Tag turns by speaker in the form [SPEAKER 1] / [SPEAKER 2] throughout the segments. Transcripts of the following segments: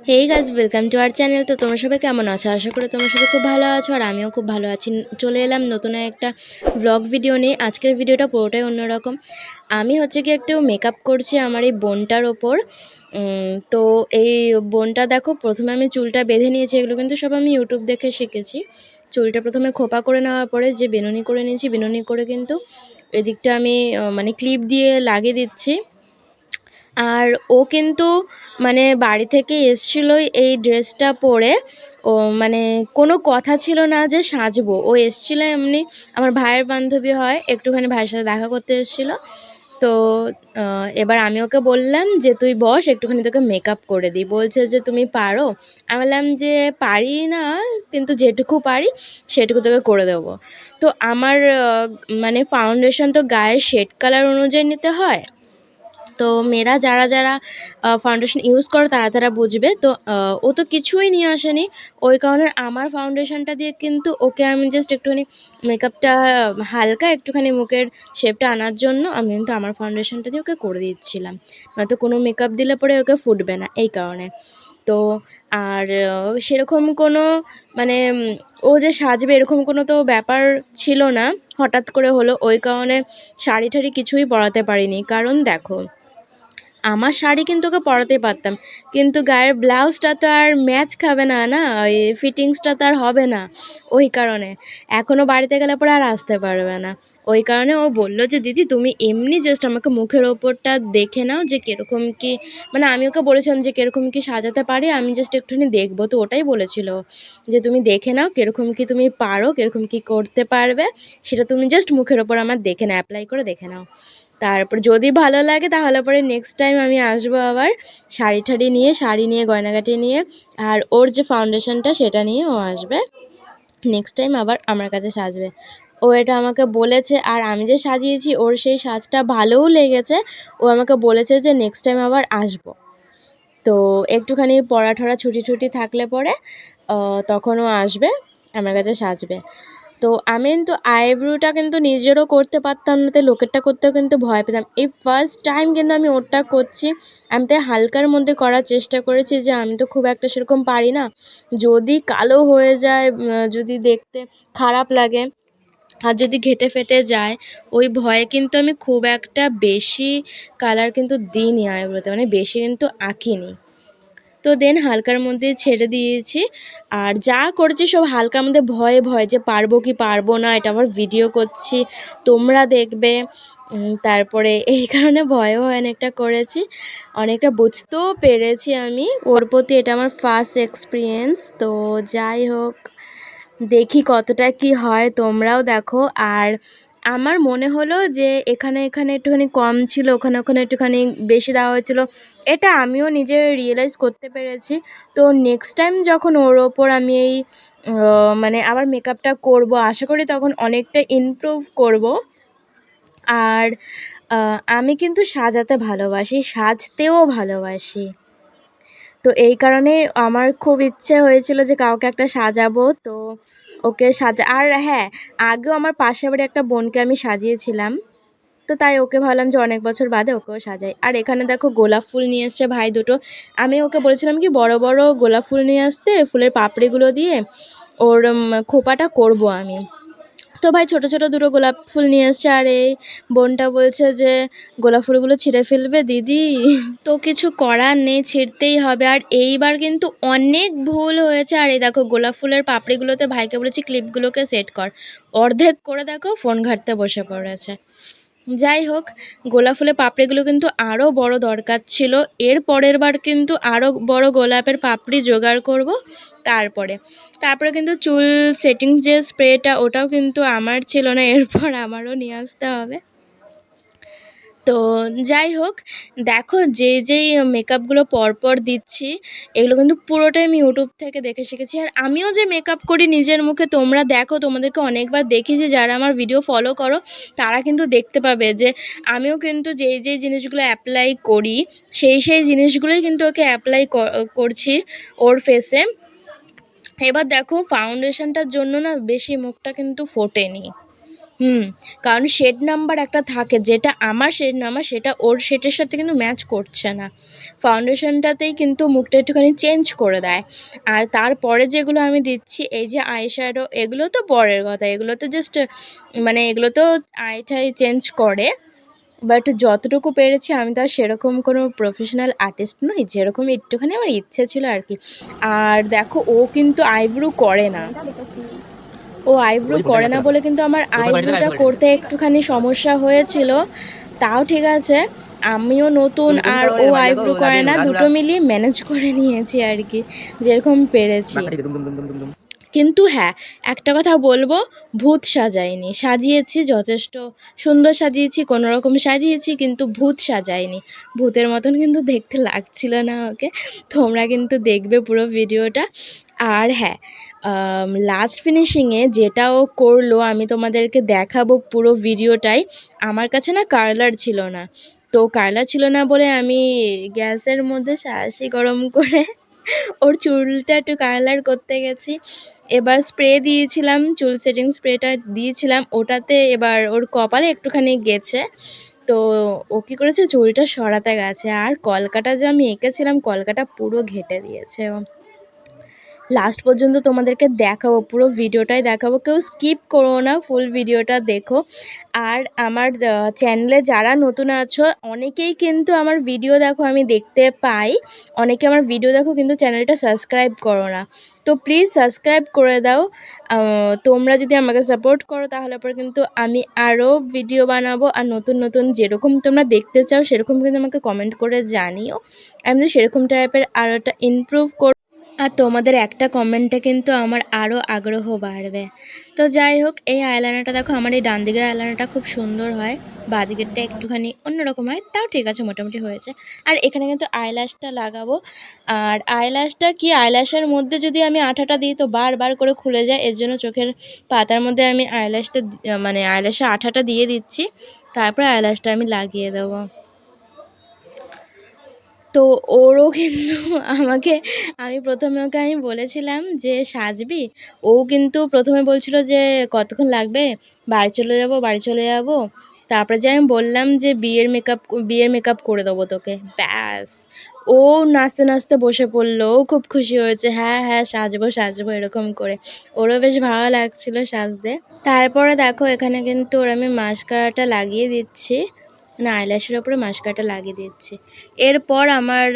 [SPEAKER 1] Hey guys, welcome to our channel. তো তোমরা সবাই কেমন আছো? আশা করি তোমরা সবাই খুব ভালো আছো আর আমিও খুব ভালো আছি। চলে এলাম নতুন একটা ব্লগ ভিডিও নিয়ে। আজকের ভিডিওটা পুরোটাই অন্যরকম। আমি হচ্ছে কি একটু মেকআপ করছি আমার এই বোনটার ওপর। তো এই বোনটা দেখো, প্রথমে আমি চুলটা বেঁধে নিয়েছি। এগুলো কিন্তু সব আমি ইউটিউব দেখে শিখেছি। চুলটা প্রথমে খোপা করে নেওয়ার পরে যে বেনুনি করে নিয়েছি, বেনুনি করে কিন্তু এদিকটা আমি মানে ক্লিপ দিয়ে লাগিয়ে দিচ্ছি। আর ও কিন্তু মানে বাড়ি থেকে এসেছিলো এই ড্রেসটা পরে। ও মানে কোনো কথা ছিল না যে সাজবো, ও এসেছিলো এমনি। আমার ভাইয়ের বান্ধবী হয়, একটুখানি ভাইয়ের সাথে দেখা করতে এসেছিলো। তো এবার আমি ওকে বললাম যে তুই বস, একটুখানি তোকে মেকআপ করে দিই। বলছে যে তুমি পারো? আমি বললাম যে পারি না, কিন্তু যেটুকু পারি সেটুকু তোকে করে দেবো। তো আমার মানে ফাউন্ডেশন তো গায়ের শেড কালার অনুযায়ী নিতে হয়। তো মেয়েরা যারা যারা ফাউন্ডেশন ইউজ করো তারা তারা বুঝবে। তো ও তো কিছুই নিয়ে আসেনি, ওই কারণে আমার ফাউন্ডেশনটা দিয়ে কিন্তু ওকে আমি জাস্ট একটুখানি মেকআপটা হালকা একটুখানি মুখের শেপটা আনার জন্য আমি কিন্তু আমার ফাউন্ডেশনটা দিয়ে ওকে করে দিচ্ছিলাম। নয়তো কোনো মেকআপ দিলে পরে ওকে ফুটবে না, এই কারণে। তো আর সেরকম কোনো মানে ও যে সাজবে এরকম কোনো তো ব্যাপার ছিল না, হঠাৎ করে হলো। ওই কারণে শাড়ি ঠাড়ি কিছুই পরাতে পারিনি। কারণ দেখো, আমার শাড়ি কিন্তু ওকে পরাতেই পারতাম, কিন্তু গায়ের ব্লাউজটা তো আর ম্যাচ খাবে না, না ওই ফিটিংসটা তো আর হবে না। ওই কারণে এখনও বাড়িতে গেলে পরে আর আসতে পারবে না। ওই কারণে ও বললো যে দিদি তুমি এমনি জাস্ট আমাকে মুখের ওপরটা দেখে নাও যে কীরকম কী, মানে আমি ওকে বলেছিলাম যে কীরকম কী সাজাতে পারি, আমি জাস্ট একটুখানি দেখবো। তো ওটাই বলেছিল যে তুমি দেখে নাও কীরকম কী তুমি পারো, কীরকম কী করতে পারবে, সেটা তুমি জাস্ট মুখের ওপর আমার দেখে নাও, অ্যাপ্লাই করে দেখে নাও। তারপর যদি ভালো লাগে তাহলে পরে নেক্সট টাইম আমি আসবো আবার শাড়ি ঠাড়ি নিয়ে, শাড়ি নিয়ে, গয়নাগাটি নিয়ে। আর ওর যে ফাউন্ডেশনটা সেটা নিয়ে ও আসবে নেক্সট টাইম আবার আমার কাছে সাজবে। ও এটা আমাকে বলেছে, আর আমি যে সাজিয়েছি ওর সেই সাজটা ভালোও লেগেছে। ও আমাকে বলেছে যে নেক্সট টাইম আবার আসবো। তো একটুখানি পড়া ঠরা ছুটি ছুটি থাকলে পরে তখন ও আসবে আমার কাছে সাজবে। তো আমি কিন্তু আইব্রোটা কিন্তু নিজেরও করতে পারতাম না, তাই লোকেরটা করতেও কিন্তু ভয় পেতাম। এই ফার্স্ট টাইম কিন্তু আমি ওরটা করছি। আমি তাই হালকার মধ্যে করার চেষ্টা করেছি, যে আমি তো খুব একটা সেরকম পারি না। যদি কালো হয়ে যায়, যদি দেখতে খারাপ লাগে, আর যদি ঘেটে ফেটে যায়, ওই ভয়ে কিন্তু আমি খুব একটা বেশি কালার কিন্তু দিইনি আইব্রোতে, মানে বেশি কিন্তু আঁকিনি। তো দেন হালকার মধ্যে ছেড়ে দিয়েছি। আর যা করেছি সব হালকার মধ্যে, ভয়ে ভয়ে যে পারবো কি পারবো না, এটা আবার ভিডিও করছি, তোমরা দেখবে। তারপরে এই কারণে ভয়েও অনেকটা করেছি, অনেকটা বুঝতেও পেরেছি আমি ওর প্রতি। এটা আমার ফার্স্ট এক্সপিরিয়েন্স। তো যাই হোক, দেখি কতটা কি হয়, তোমরাও দেখো। আর আমার মনে হলো যে এখানে এখানে একটুখানি কম ছিল, ওখানে ওখানে একটুখানি বেশি দেওয়া হয়েছিল, এটা আমিও নিজে রিয়েলাইজ করতে পেরেছি। তো নেক্সট টাইম যখন ওর ওপর আমি এই মানে আবার মেকআপটা করব, আশা করি তখন অনেকটা ইমপ্রুভ করব। আর আমি কিন্তু সাজাতে ভালোবাসি, সাজতেও ভালোবাসি। তো এই কারণে আমার খুব ইচ্ছে হয়েছিল যে কাউকে একটা সাজাবো। তো ওকে আর হ্যাঁ, আগেও আমার পাশের বাড়ি একটা বোনকে আমি সাজিয়েছিলাম। তো তাই ওকে ভাবলাম যে অনেক বছর বাদে ওকেও সাজাই। আর এখানে দেখো গোলাপ ফুল নিয়ে এসছে ভাই দুটো। আমি ওকে বলেছিলাম কি বড় বড় গোলাপ ফুল নিয়ে আসতে, ফুলের পাপড়িগুলো দিয়ে ওর খোপাটা করব আমি। তো ভাই ছোট ছোট দুটো গোলাপ ফুল নিয়ে এসছে, আর এই বোনটা বলছে যে গোলাপ ফুলগুলো ছিঁড়ে ফেলবে দিদি। তো কিছু করার নেই, ছিঁড়তেই হবে। আর এইবার কিন্তু অনেক ভুল হয়েছে। আর এই দেখো গোলাপ ফুলের পাপড়িগুলোতে ভাইকে বলেছি ক্লিপগুলোকে সেট কর, অর্ধেক করে দেখো ফোন ঘাঁটতে বসে পড়েছে। যাই হোক, গোলাপ ফুলের পাপড়িগুলো কিন্তু আরও বড় দরকার ছিল। এর পরের বার কিন্তু আরও বড় গোলাপের পাপড়ি জোগাড় করব। তারপরে কিন্তু চুল সেটিং যে স্প্রেটা, ওটাও কিন্তু আমার ছিল না, এরপর আমারও নিয়ে আসতে হবে। তো যাই হোক, দেখো যেই মেকআপগুলো পরপর দিচ্ছি, এগুলো কিন্তু পুরোটাই আমি ইউটিউব থেকে দেখে শিখেছি। আর আমিও যে মেকআপ করি নিজের মুখে, তোমরা দেখো, তোমাদেরকে অনেকবার দেখিয়েছি, যারা আমার ভিডিও ফলো করো তারা কিন্তু দেখতে পাবে যে আমিও কিন্তু যেই জিনিসগুলো অ্যাপ্লাই করি সেই জিনিসগুলোই কিন্তু ওকে অ্যাপ্লাই করছি ওর ফেসে। এবার দেখো ফাউন্ডেশনটার জন্য না বেশি মুখটা কিন্তু ফোটেনি। হুম, কারণ শেড নাম্বার একটা থাকে, যেটা আমার শেড নাম্বার সেটা ওর শেডের সাথে কিন্তু ম্যাচ করছে না। ফাউন্ডেশনটাতেই কিন্তু মুখটা একটুখানি চেঞ্জ করে দেয়। আর তারপরে যেগুলো আমি দিচ্ছি, এই যে আইশ্যাডো, এগুলো তো পরের কথা, এগুলো তো জাস্ট মানে এগুলো তো আইটাই চেঞ্জ করে। বাট যতটুকু পেরেছি, আমি তো আর সেরকম কোনো প্রফেশনাল আর্টিস্ট নই, যেরকম একটুখানি আমার ইচ্ছে ছিল আর কি। আর দেখো, ও কিন্তু আইব্রু করে না, ও আইব্রু করে না বলে কিন্তু আমার আইব্রুটা করতে একটুখানি সমস্যা হয়েছিল। তাও ঠিক আছে, আমিও নতুন আর ও আইব্রু করে না, দুটো মিলিয়ে ম্যানেজ করে নিয়েছি আর কি, যেরকম পেরেছি। কিন্তু হ্যাঁ, একটা কথা বলবো, ভূত সাজাইনি, সাজিয়েছি যথেষ্ট সুন্দর সাজিয়েছি, কোনো রকম সাজিয়েছি, কিন্তু ভূত সাজাইনি। ভূতের মতন কিন্তু দেখতে লাগছিল না ওকে। তোমরা কিন্তু দেখবে পুরো ভিডিওটা। আর হ্যাঁ, লাস্ট ফিনিশিংয়ে যেটা ও করলো আমি তোমাদেরকে দেখাবো পুরো ভিডিওটাই। আমার কাছে না কার্লার ছিল না, তো কার্লার ছিল না বলে আমি গ্যাসের মধ্যে সাঁড়াশি গরম করে ওর চুলটা একটু কালার করতে গেছি। এবার স্প্রে দিয়েছিলাম, চুল সেটিং স্প্রেটা দিয়েছিলাম, ওটাতে এবার ওর কপালে একটুখানি গেছে। তো ও কী করেছে, চুলটা সরাতে গেছে, আর কলকাটা যে আমি এঁকেছিলাম, কলকাটা পুরো ঘেঁটে দিয়েছে ও। লাস্ট পর্যন্ত তোমাদেরকে দেখাবো, পুরো ভিডিওটাই দেখাবো, কেউ স্কিপ করো না, ফুল ভিডিওটা দেখো। আর আমার চ্যানেলে যারা নতুন আছো, অনেকেই কিন্তু আমার ভিডিও দেখো, আমি দেখতে পাই অনেকে আমার ভিডিও দেখো কিন্তু চ্যানেলটা সাবস্ক্রাইব করো না। তো প্লিজ সাবস্ক্রাইব করে দাও। তোমরা যদি আমাকে সাপোর্ট করো তাহলে পরে কিন্তু আমি আরও ভিডিও বানাবো, আর নতুন নতুন যেরকম তোমরা দেখতে চাও সেরকম কিন্তু আমাকে কমেন্ট করে জানিও, আমি তো সেরকম টাইপের আরও একটা ইমপ্রুভ করব। আর তোমাদের একটা কমেন্টে কিন্তু আমার আরও আগ্রহ বাড়বে। তো যাই হোক, এই আইলাইনারটা দেখো, আমার এই ডান দিকের আইলাইনারটা খুব সুন্দর হয়, বাঁ দিকেরটা একটুখানি অন্যরকম হয়, তাও ঠিক আছে, মোটামুটি হয়েছে। আর এখানে কিন্তু আইল্যাশটা লাগাবো। আর আইল্যাশটা কি, আইল্যাশের মধ্যে যদি আমি আঠাটা দিই তো বারবার করে খুলে যায়, এর জন্য চোখের পাতার মধ্যে আমি আইল্যাশটা মানে আইল্যাশের আঠাটা দিয়ে দিচ্ছি, তারপরে আইল্যাশটা আমি লাগিয়ে দেবো। তো ওরও কিন্তু আমাকে, আমি প্রথমে ওকে আমি বলেছিলাম যে সাজবি, ও কিন্তু প্রথমে বলছিল যে কতক্ষণ লাগবে, বাড়ি চলে যাব, বাড়ি চলে যাব। তারপরে যে আমি বললাম যে বিয়ের মেকআপ করে দেবো তোকে, ব্যাস ও নাচতে নাচতে বসে পড়লো, ও খুব খুশি হয়েছে, হ্যাঁ হ্যাঁ সাজবো সাজবো এরকম করে, ওরও বেশ ভালো লাগছিলো সাজতে। তারপরে দেখো, এখানে কিন্তু ওর আমি মাস্কারাটা লাগিয়ে দিচ্ছি, না আইল্যাশের ওপরে মাস্কারাটা লাগিয়ে দিচ্ছি। এরপর আমার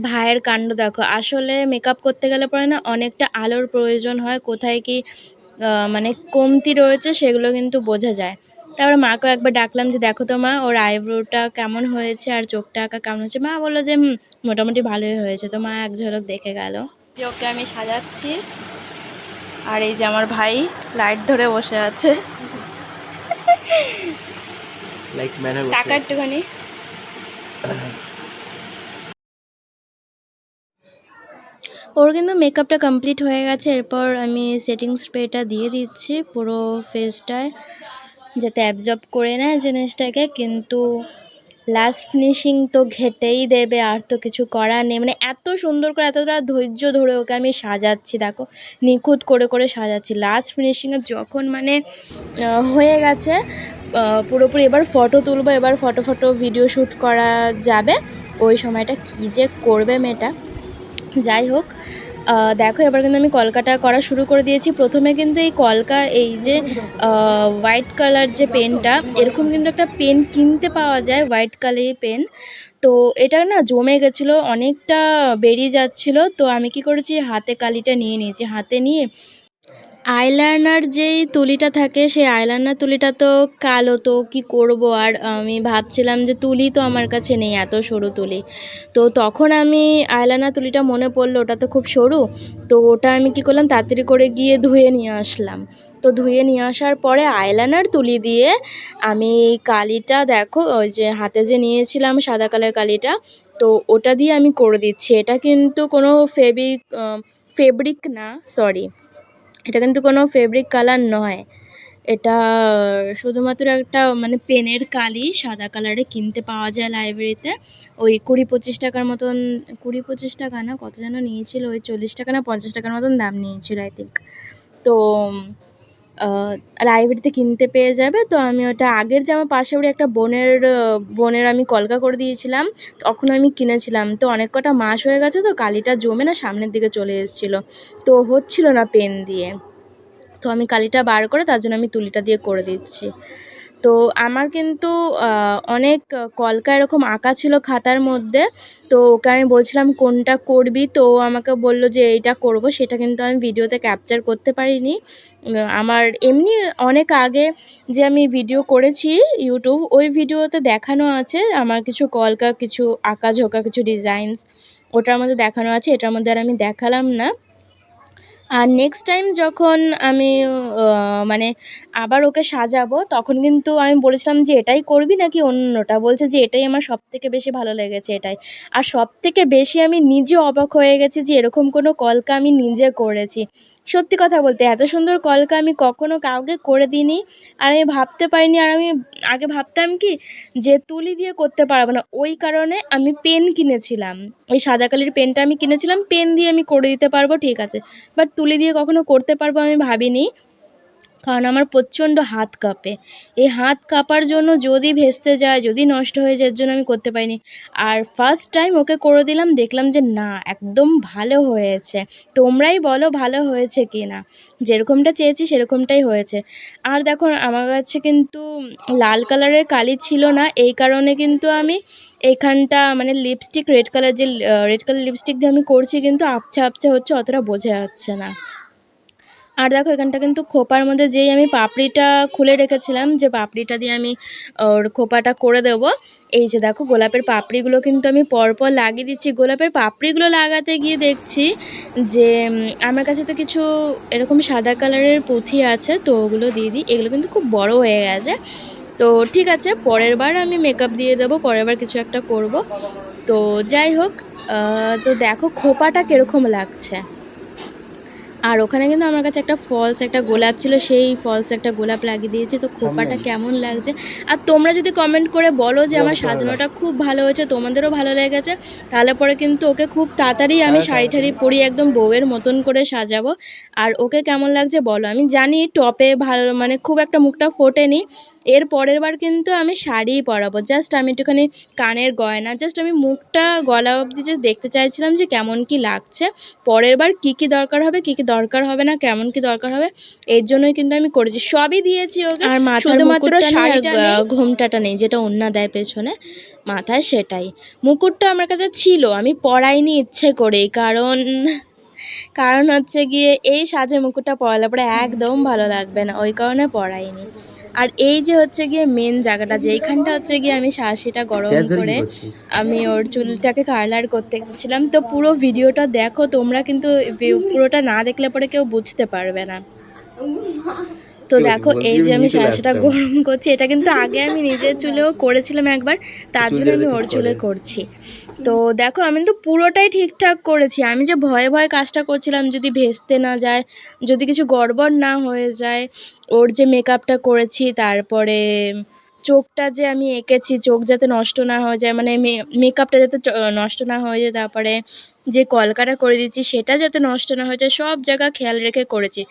[SPEAKER 1] ভাইয়ের কাণ্ড দেখো, আসলে মেকআপ করতে গেলে পরে না অনেকটা আলোর প্রয়োজন হয়, কোথায় কি মানে কমতি রয়েছে সেগুলো কিন্তু বোঝা যায়। তারপরে মাকেও একবার ডাকলাম যে দেখো তো মা, ওর আইব্রোটা কেমন হয়েছে আর চোখটা আঁকা কেমন হয়েছে। মা বললো যে মোটামুটি ভালোই হয়েছে। তো মা এক ঝলক দেখে গেল। যে ওকে আমি সাজাচ্ছি, আর এই যে আমার ভাই লাইট ধরে বসে আছে, টাকা একটুখানি। ওর কিন্তু মেকআপটা কমপ্লিট হয়ে গেছে। এরপর আমি সেটিং স্প্রেটা দিয়ে দিচ্ছি পুরো ফেসটায়, যাতে অ্যাবজর্ব করে নেয় জিনিসটাকে। কিন্তু লাস্ট ফিনিশিং তো ঘেটেই দেবে, আর তো কিছু করার নেই। মানে এত সুন্দর করে, এতটা ধৈর্য ধরে ওকে আমি সাজাচ্ছি, দেখো নিখুঁত করে করে সাজাচ্ছি। লাস্ট ফিনিশিংয়ে যখন মানে হয়ে গেছে পুরোপুরি, এবার ফটো তুলবো, এবার ফটো ভিডিও শ্যুট করা যাবে, ওই সময়টা কী যে করবে মেয়েটা। যাই হোক, দেখো এবার কিন্তু আমি কলকাটা করা শুরু করে দিয়েছি। প্রথমে কিন্তু এই যে হোয়াইট কালার যে পেনটা, এরকম কিন্তু একটা পেন কিনতে পাওয়া যায়, হোয়াইট কালারের পেন। তো এটা না জমে গেছিলো, অনেকটা বেরিয়ে যাচ্ছিলো, তো আমি কি করেছি, হাতে কালিটা নিয়ে নিয়েছি। হাতে নিয়ে আইলাইনার যেই তুলিটা থাকে, সেই আইলাইনার তুলিটা তো কালো, তো কি করব। আর আমি ভাবছিলাম যে তুলি তো আমার কাছে নেই, এত সরু তুলি। তো তখন আমি আইলাইনার তুলিটা মনে পড়লো, ওটা তো খুব সরু। তো ওটা আমি কি করলাম, তাড়াতাড়ি করে গিয়ে ধুয়ে নিয়ে আসলাম। তো ধুয়ে নিয়ে আসার পরে আইলাইনার তুলি দিয়ে আমি কালিটা, দেখো ওই যে হাতে যে নিয়েছিলাম সাদা কালার কালিটা, তো ওটা দিয়ে আমি করে দিচ্ছি। এটা কিন্তু কোনো ফেব্রিক না, সরি, এটা কিন্তু কোনো ফেব্রিক কালার নয়, এটা শুধুমাত্র একটা মানে পেনের কালি, সাদা কালারে কিনতে পাওয়া যায় লাইব্রেরিতে। ওই 20-25 টাকার মতন, 20-25 টাকা না, কত যেন নিয়েছিল, ওই 40 টাকা না 50 টাকার মতন দাম নিয়েছিল আই থিঙ্ক। তো লাইব্রেরিতে কিনতে পেয়ে যাবে। তো আমি ওটা আগের যে আমার পাশের বাড়ি একটা বোনের আমি কলকা করে দিয়েছিলাম, তখন আমি কিনেছিলাম। তো অনেক কটা মাস হয়ে গেছে, তো কালিটা জমে না সামনের দিকে চলে এসেছিলো, তো হচ্ছিল না পেন দিয়ে। তো আমি কালিটা বার করে তার জন্য আমি তুলিটা দিয়ে করে দিচ্ছি। তো আমার কিন্তু অনেক কলকা এরকম আঁকা ছিল খাতার মধ্যে। তো ওকে আমি বলছিলাম কোনটা করবি, তো ও আমাকে বললো যে এইটা করব। সেটা কিন্তু আমি ভিডিওতে ক্যাপচার করতে পারিনি। আমার এমনি অনেক আগে যে আমি ভিডিও করেছি ইউটিউব, ওই ভিডিওতে দেখানো আছে আমার কিছু কলকা, কিছু আঁকাঝোঁকা, কিছু ডিজাইনস ওটার মধ্যে দেখানো আছে, এটার মধ্যে আর আমি দেখালাম না। আর নেক্সট টাইম যখন আমি মানে আবার ওকে সাজাবো, তখন কিন্তু আমি বলেছিলাম যে এটাই করবি নাকি অন্যটা, বলছে যে এটাই আমার সবথেকে বেশি ভালো লেগেছে, এটাই। আর সবথেকে বেশি আমি নিজে অবাক হয়ে গেছি যে এরকম কোনো কলকা আমি নিজে করেছি। সত্যি কথা বলতে এত সুন্দর কলকা আমি কখনো কাউকে করে দিইনি, আর আমি ভাবতে পারিনি। আর আমি আগে ভাবতাম কি যে তুলি দিয়ে করতে পারবো না, ওই কারণে আমি পেন কিনেছিলাম। ওই সাদা কালির পেনটা আমি কিনেছিলাম, পেন দিয়ে আমি করে দিতে পারবো, ঠিক আছে, বাট তুলি দিয়ে কখনো করতে পারবো আমি ভাবিনি। কারণ আমার প্রচণ্ড হাত কাঁপে। এই হাত কাঁপার জন্য যদি ভেস্তে যায়, যদি নষ্ট হয়ে যায়, এর জন্য আমি করতে পারিনি। আর ফার্স্ট টাইম ওকে করে দিলাম, দেখলাম যে না, একদম ভালো হয়েছে। তোমরাই বলো ভালো হয়েছে কি না। যেরকমটা চেয়েছি সেরকমটাই হয়েছে। আর দেখো আমার কাছে কিন্তু লাল কালারের কালি ছিল না, এই কারণে কিন্তু আমি এইখানটা মানে লিপস্টিক রেড কালার, যে রেড কালার লিপস্টিক দিয়ে আমি করছি, কিন্তু আবছা আবছা হচ্ছে, অতটা বোঝা যাচ্ছে না। আর দেখো এখানটা কিন্তু খোপার মধ্যে যেই আমি পাপড়িটা খুলে রেখেছিলাম, যে পাপড়িটা দিয়ে আমি ওর খোপাটা করে দেবো, এই যে দেখো গোলাপের পাপড়িগুলো কিন্তু আমি পরপর লাগিয়ে দিচ্ছি। গোলাপের পাপড়িগুলো লাগাতে গিয়ে দেখছি যে আমার কাছে তো কিছু এরকম সাদা কালারের পুঁথি আছে, তো ওগুলো দিয়ে দিই। এগুলো কিন্তু খুব বড় হয়ে গেছে, তো ঠিক আছে, পরের বার আমি মেকআপ দিয়ে দেবো, পরের বার কিছু একটা করব। তো যাই হোক, তো দেখো খোপাটা কীরকম লাগছে। আর ওখানে কিন্তু আমার কাছে একটা ফলস একটা গোলাপ ছিল, সেই ফলস একটা গোলাপ লাগিয়ে দিয়েছি। তো খোপাটা কেমন লাগছে, আর তোমরা যদি কমেন্ট করে বলো যে আমার সাজানোটা খুব ভালো হয়েছে, তোমাদেরও ভালো লেগেছে, তাহলে পরে কিন্তু ওকে খুব তাড়াতাড়ি আমি শাড়ি ঠাড়ি পরিয়ে একদম বউয়ের মতন করে সাজাবো। আর ওকে কেমন লাগছে বলো। আমি জানি টপে ভালো মানে খুব একটা মুখটা ফোটেনি, এর পরের বার কিন্তু আমি শাড়িই পরাবো। জাস্ট আমি একটুখানি কানের গয়না, জাস্ট আমি মুখটা গলা অবধি জাস্ট দেখতে চাইছিলাম যে কেমন কি লাগছে। পরের বার কী কী দরকার হবে, কী কী দরকার হবে না, কেমন কি দরকার হবে, এর জন্যই কিন্তু আমি করেছি। সবই দিয়েছি ওকে, আর শুধুমাত্র শাড়িটা ঘোমটাটা নেই, যেটা ওড়না দেয় পেছনে মাথায়, সেটাই। মুকুটটা আমার কাছে ছিল, আমি পরাইনি ইচ্ছে করেই, কারণ হচ্ছে গিয়ে এই সাজে মুকুটটা পরালে পরে একদম ভালো লাগবে না, ওই কারণে পরাইনি। আর এই যে হচ্ছে গিয়ে মেন জায়গাটা, যেইখানটা হচ্ছে গিয়ে আমি শাঁসিটা গরম করে আমি ওর চুলটাকে কালার করতে গেছিলাম। তো পুরো ভিডিওটা দেখো তোমরা, কিন্তু পুরোটা না দেখলে পরে কেউ বুঝতে পারবে না। তো দেখো এই যে আমি শাঁসিটা গরম করছি, এটা কিন্তু আগে আমি নিজের চুলেও করেছিলাম একবার, তার জন্য আমি ওর চুলে করছি। তো দেখো আমি তো পুরোটাই ঠিকঠাক করেছি, আমি যে ভয়ে ভয়ে কাজটা করছিলাম যদি ভেস্তে না যায়, যদি কিছু গড়বড় না হয়ে যায়। ওর যে মেকআপটা করেছি, তারপরে চোখটা যে আমি এঁকেছি, চোখ যাতে নষ্ট না হয়ে যায়, মানে মেকআপটা যাতে নষ্ট না হয়ে যায়, তারপরে যে কলকাটা করে দিচ্ছি সেটা যাতে নষ্ট না হয়ে যায়, সব জায়গা খেয়াল রেখে করেছি।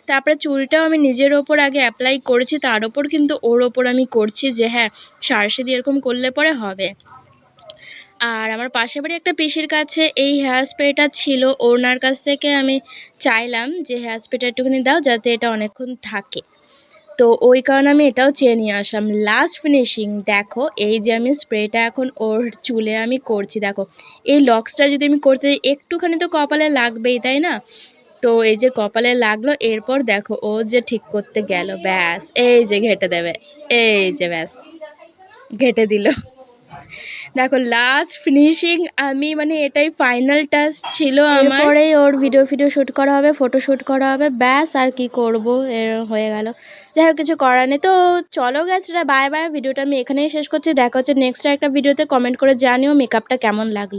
[SPEAKER 1] তারপরে চুলটাও আমি নিজের ওপর আগে অ্যাপ্লাই করেছি, তার ওপর কিন্তু ওর ওপর আমি করছি যে হ্যাঁ সারসে দিয়ে এরকম করলে পরে হবে। আর আমার পাশের বাড়ি একটা পিসির কাছে এই হেয়ার স্প্রেটা ছিল, ওনার কাছ থেকে আমি চাইলাম যে হেয়ার স্প্রেটা একটুখানি দাও যাতে এটা অনেকক্ষণ থাকে। তো ওই কারণে আমি এটাও চেয়ে নিয়ে আসলাম। লাস্ট ফিনিশিং দেখো, এই যে আমি স্প্রেটা এখন ওর চুলে আমি করছি, দেখো এই লক্সটা যদি আমি করতে একটুখানি তো কপালে লাগবেই, তাই না। তো এই যে কপালে লাগলো, এরপর দেখো ও যে ঠিক করতে গেল, ব্যাস এই যে ঘেটে দেবে, এই যে ব্যাস ঘেটে দিল। দেখো লাস্ট ফিনিশিং আমি মানে এটাই ফাইনাল টাচ ছিল আমার। পরেই ওর ভিডিও শ্যুট করা হবে, ফটো শ্যুট করা হবে, ব্যাস আর কি করব, এর হয়ে গেল। যাই হোক কিছু করার নেই। তো চলো গাছরা, বাই বাই, ভিডিওটা আমি এখানেই শেষ করছি। দেখা হচ্ছে নেক্সট একটা ভিডিওতে। কমেন্ট করে জানিও মেকআপটা কেমন লাগলো।